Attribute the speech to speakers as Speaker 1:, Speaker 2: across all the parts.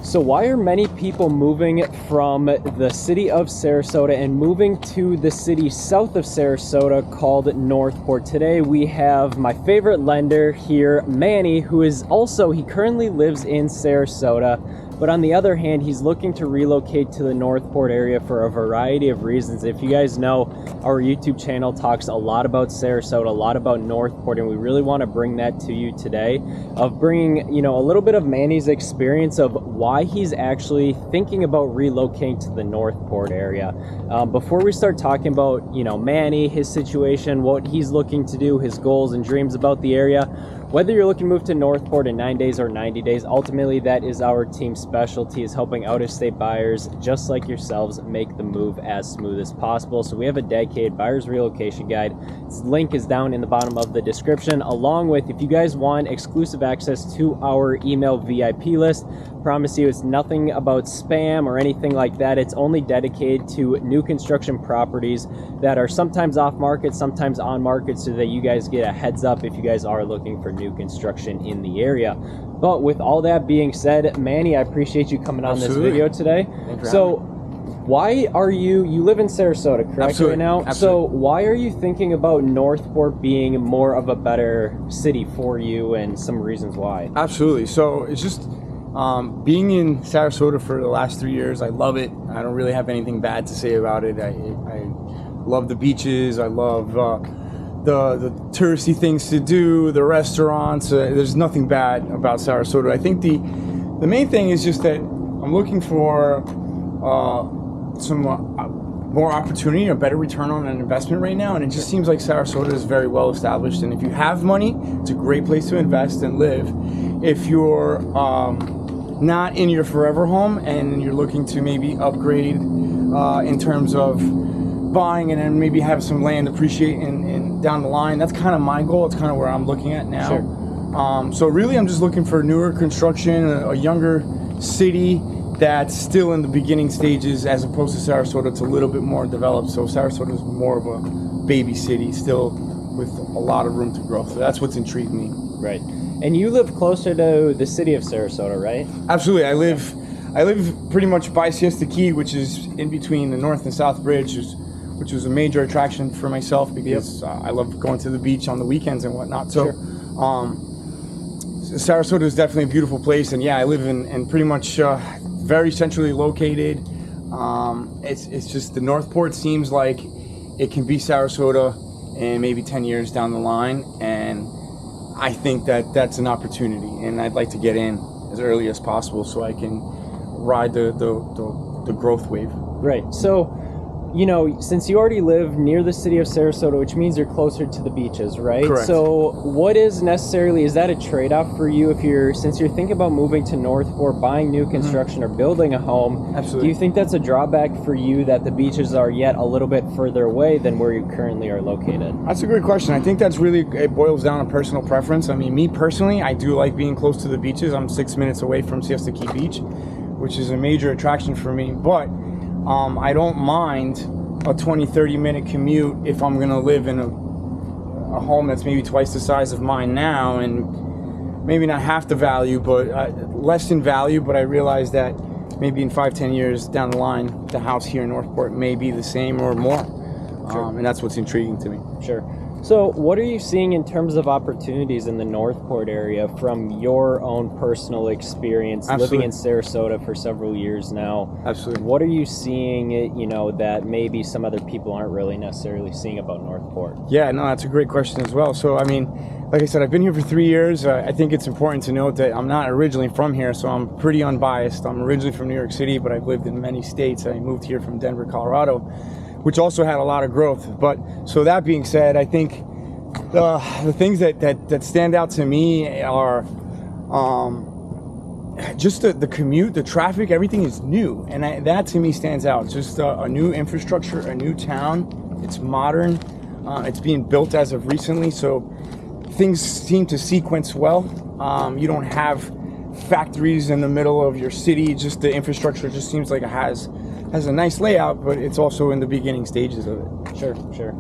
Speaker 1: So why are many people moving from the city of Sarasota and moving to the city south of Sarasota called Northport? Today we have my favorite lender here, Manny, who is also, he currently lives in Sarasota, but on the other hand, he's looking to relocate to the Northport area for a variety of reasons. If you guys know, our YouTube channel talks a lot about Sarasota, a lot about Northport, and we really want to bring that to you today, of bringing, a little bit of Manny's experience of why he's actually thinking about relocating to the Northport area. Before we start talking about, Manny, his situation, what he's looking to do, his goals and dreams about the area, whether you're looking to move to Northport in 9 days or 90 days, ultimately that is our team's specialty, is helping out-of-state buyers just like yourselves make the move as smooth as possible. So we have a dedicated buyer's relocation guide. Its link is down in the bottom of the description, along with, if you guys want exclusive access to our email VIP list, promise you it's nothing about spam or anything like that. It's only dedicated to new construction properties that are sometimes off market, sometimes on market, so that you guys get a heads up if you guys are looking for new construction in the area. But with all that being said, Manny, I appreciate you coming on this video today. So why are you live in Sarasota, correct? Right now? Absolutely. So why are you thinking about Northport being more of a better city for you, and some reasons why?
Speaker 2: Absolutely. So it's just being in Sarasota for the last 3 years, I love it. I don't really have anything bad to say about it. I love the beaches. I love the touristy things to do, the restaurants. There's nothing bad about Sarasota. I think the main thing is just that I'm looking for some more opportunity, a better return on an investment right now, and it just seems like Sarasota is very well established, and if you have money, it's a great place to invest and live. If you're not in your forever home and you're looking to maybe upgrade in terms of buying and then maybe have some land appreciate in down the line, that's kind of my goal. It's kind of where I'm looking at now. Sure. So really I'm just looking for newer construction, a younger city that's still in the beginning stages, as opposed to Sarasota. It's a little bit more developed. So Sarasota is more of a baby city, still with a lot of room to grow. So that's what's intrigued me. Right.
Speaker 1: And you live closer to the city of Sarasota, right?
Speaker 2: Absolutely. I live pretty much by Siesta Key, which is in between the North and South Bridge, which was a major attraction for myself because I love going to the beach on the weekends and whatnot. So Sarasota is definitely a beautiful place, and yeah, I live in pretty much very centrally located. It's just the Northport seems like it can be Sarasota in maybe 10 years down the line, and I think that that's an opportunity, and I'd like to get in as early as possible so I can ride the growth wave.
Speaker 1: Right. So, since you already live near the city of Sarasota, which means you're closer to the beaches, right?
Speaker 2: Correct.
Speaker 1: So what is that a trade-off for you since you're thinking about moving to Northport, buying new construction or building a home?
Speaker 2: Absolutely.
Speaker 1: Do you think that's a drawback for you that the beaches are yet a little bit further away than where you currently are located?
Speaker 2: That's a great question. I think it boils down to personal preference. I mean, me personally, I do like being close to the beaches. I'm 6 minutes away from Siesta Key Beach, which is a major attraction for me, but I don't mind a 20-30 minute commute if I'm gonna live in a home that's maybe twice the size of mine now, and maybe not half the value, but less in value. But I realize that maybe in 5-10 years down the line, the house here in Northport may be the same or more. Sure. And that's what's intriguing to me.
Speaker 1: Sure. So what are you seeing in terms of opportunities in the Northport area from your own personal experience?
Speaker 2: Absolutely.
Speaker 1: Living in Sarasota for several years now?
Speaker 2: Absolutely.
Speaker 1: What are you seeing, that maybe some other people aren't really necessarily seeing about Northport?
Speaker 2: Yeah, no, that's a great question as well. So, I mean, like I said, I've been here for 3 years. I think it's important to note that I'm not originally from here, so I'm pretty unbiased. I'm originally from New York City, but I've lived in many states. I moved here from Denver, Colorado, which also had a lot of growth. But so that being said, I think the things that stand out to me are just the commute, the traffic, everything is new, and that to me stands out. Just a new infrastructure, a new town. It's modern. It's being built as of recently, so things seem to sequence well. You don't have factories in the middle of your city. Just the infrastructure just seems like it has a nice layout, but it's also in the beginning stages of it.
Speaker 1: Sure.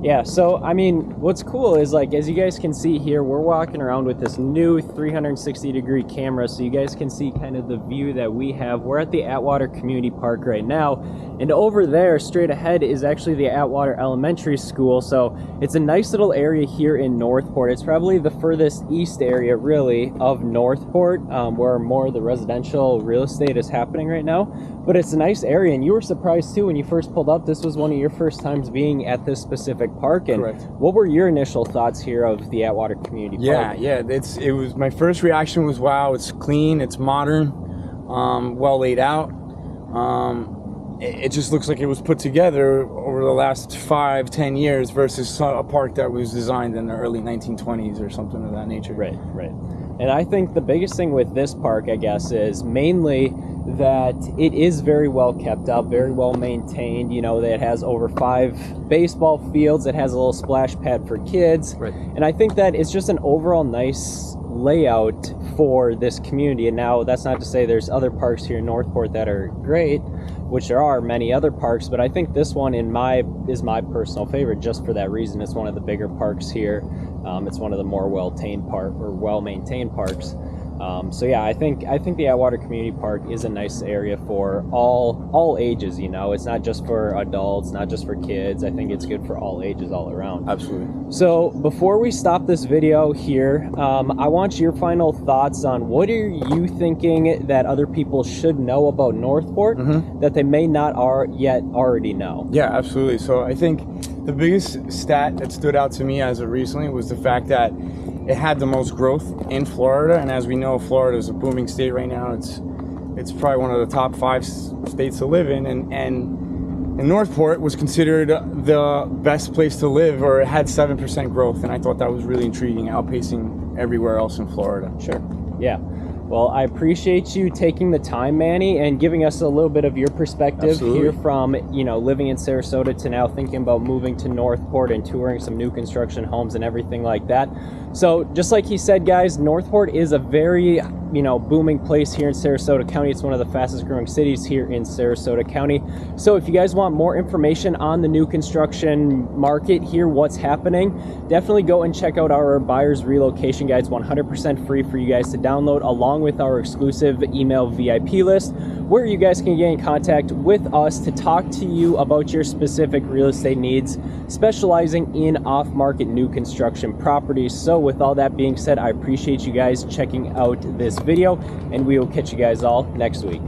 Speaker 1: Yeah, so I mean, what's cool is, like, as you guys can see here, we're walking around with this new 360-degree camera, so you guys can see kind of the view that we have. We're at the Atwater Community Park right now, and over there, straight ahead, is actually the Atwater Elementary School, so it's a nice little area here in Northport. It's probably the furthest east area, really, of Northport, where more of the residential real estate is happening right now, but it's a nice area, and you were surprised, too, when you first pulled up. This was one of your first times being at this specific park, and
Speaker 2: Correct.
Speaker 1: what were your initial thoughts here of the Atwater Community Park?
Speaker 2: Yeah, it was my first reaction was, wow, it's clean, it's modern, well laid out. It just looks like it was put together over the last 5-10 years versus a park that was designed in the early 1920s or something of that nature.
Speaker 1: Right. And I think the biggest thing with this park, I guess, is mainly that it is very well kept up, very well maintained. You know, that it has over 5 baseball fields. It has a little splash pad for kids.
Speaker 2: Right.
Speaker 1: And I think that it's just an overall nice layout for this community. And now that's not to say there's other parks here in Northport that are great, which there are many other parks, but I think this one is my personal favorite just for that reason. It's one of the bigger parks here. It's one of the more well-maintained parks. So yeah, I think the Atwater Community Park is a nice area for all ages. You know, it's not just for adults, not just for kids. I think it's good for all ages all around.
Speaker 2: Absolutely.
Speaker 1: So before we stop this video here, I want your final thoughts on what are you thinking that other people should know about Northport that they may not yet already know.
Speaker 2: Yeah, absolutely. So I think the biggest stat that stood out to me as of recently was the fact that it had the most growth in Florida, and as we know, Florida is a booming state right now. It's probably one of the top 5 states to live in, and Northport was considered the best place to live, or it had 7% growth, and I thought that was really intriguing, outpacing everywhere else in Florida.
Speaker 1: Sure. Yeah. Well, I appreciate you taking the time, Manny, and giving us a little bit of your perspective. Absolutely. Here from, you know, living in Sarasota to now thinking about moving to Northport and touring some new construction homes and everything like that. So just like he said, guys, Northport is a very, you know, booming place here in Sarasota County. It's one of the fastest growing cities here in Sarasota County. So if you guys want more information on the new construction market here, what's happening, definitely go and check out our buyer's relocation guides, 100% free for you guys to download, along with our exclusive email VIP list, where you guys can get in contact with us to talk to you about your specific real estate needs, specializing in off-market new construction properties. So with all that being said, I appreciate you guys checking out this video, and we will catch you guys all next week.